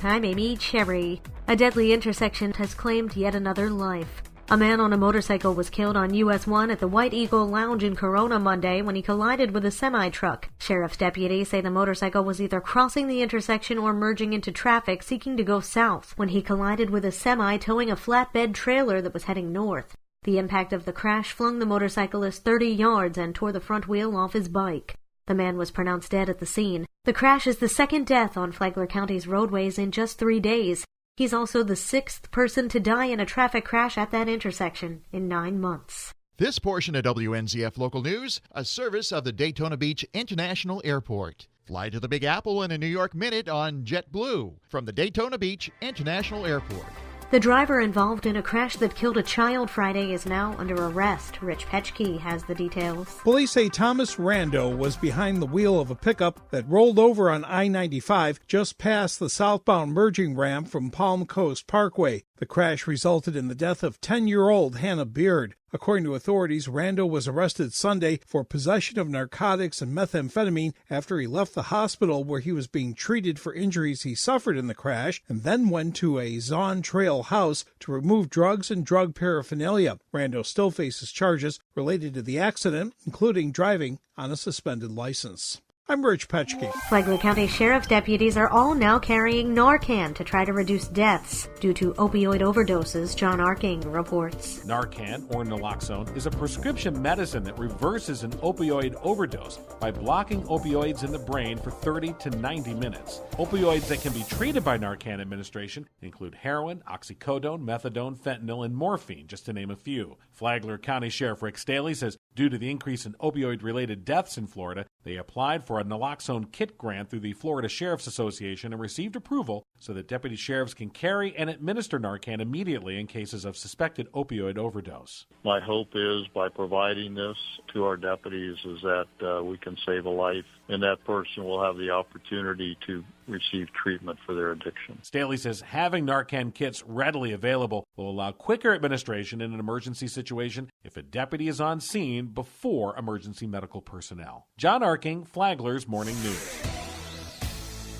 I'm Amy Cherry. A deadly intersection has claimed yet another life. A man on a motorcycle was killed on US 1 at the White Eagle Lounge in Corona Monday when he collided with a semi-truck. Sheriff's deputies say the motorcycle was either crossing the intersection or merging into traffic seeking to go south when he collided with a semi towing a flatbed trailer that was heading north. The impact of the crash flung the motorcyclist 30 yards and tore the front wheel off his bike. The man was pronounced dead at the scene. The crash is the second death on Flagler County's roadways in just 3 days. He's also the 6th person to die in a traffic crash at that intersection in 9 months. This portion of WNZF Local News, a service of the Daytona Beach International Airport. Fly to the Big Apple in a New York minute on JetBlue from the Daytona Beach International Airport. The driver involved in a crash that killed a child Friday is now under arrest. Rich Petchke has the details. Police say Thomas Rando was behind the wheel of a pickup that rolled over on I-95 just past the southbound merging ramp from Palm Coast Parkway. The crash resulted in the death of 10-year-old Hannah Beard. According to authorities, Rando was arrested Sunday for possession of narcotics and methamphetamine after he left the hospital where he was being treated for injuries he suffered in the crash and then went to a Zon Trail house to remove drugs and drug paraphernalia. Rando still faces charges related to the accident, including driving on a suspended license. I'm Rich Petchke. Flagler County Sheriff's deputies are all now carrying Narcan to try to reduce deaths due to opioid overdoses, John Arking reports. Narcan, or naloxone, is a prescription medicine that reverses an opioid overdose by blocking opioids in the brain for 30 to 90 minutes. Opioids that can be treated by Narcan administration include heroin, oxycodone, methadone, fentanyl, and morphine, just to name a few. Flagler County Sheriff Rick Staley says due to the increase in opioid-related deaths in Florida, they applied for a naloxone kit grant through the Florida Sheriff's Association and received approval so that deputy sheriffs can carry and administer Narcan immediately in cases of suspected opioid overdose. My hope is by providing this to our deputies is that we can save a life and that person will have the opportunity to receive treatment for their addiction. Staley says having Narcan kits readily available will allow quicker administration in an emergency situation if a deputy is on scene before emergency medical personnel. John Arking, Flagler's Morning News.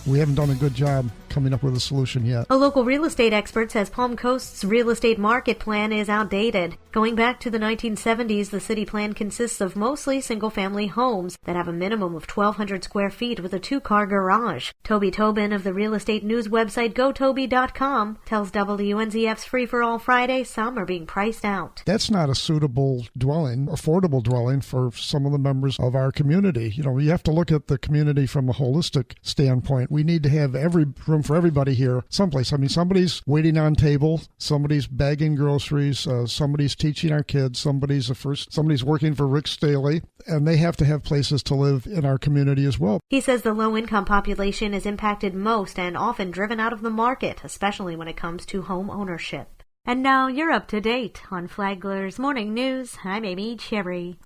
We haven't done a good job coming up with a solution yet. A local real estate expert says Palm Coast's real estate market plan is outdated. Going back to the 1970s, the city plan consists of mostly single-family homes that have a minimum of 1,200 square feet with a 2-car garage. Toby Tobin of the real estate news website GoToby.com tells WNZF's Free for All Friday some are being priced out. That's not a suitable dwelling, affordable dwelling for some of the members of our community. You know, you have to look at the community from a holistic standpoint. We need to have every room for everybody here someplace. I mean, somebody's waiting on table, somebody's bagging groceries, somebody's teaching our kids, somebody's working for Rick Staley, and they have to have places to live in our community as well. He says the low-income population is impacted most and often driven out of the market, especially when it comes to home ownership. And now you're up to date on Flagler's Morning News. I'm Amy Cherry.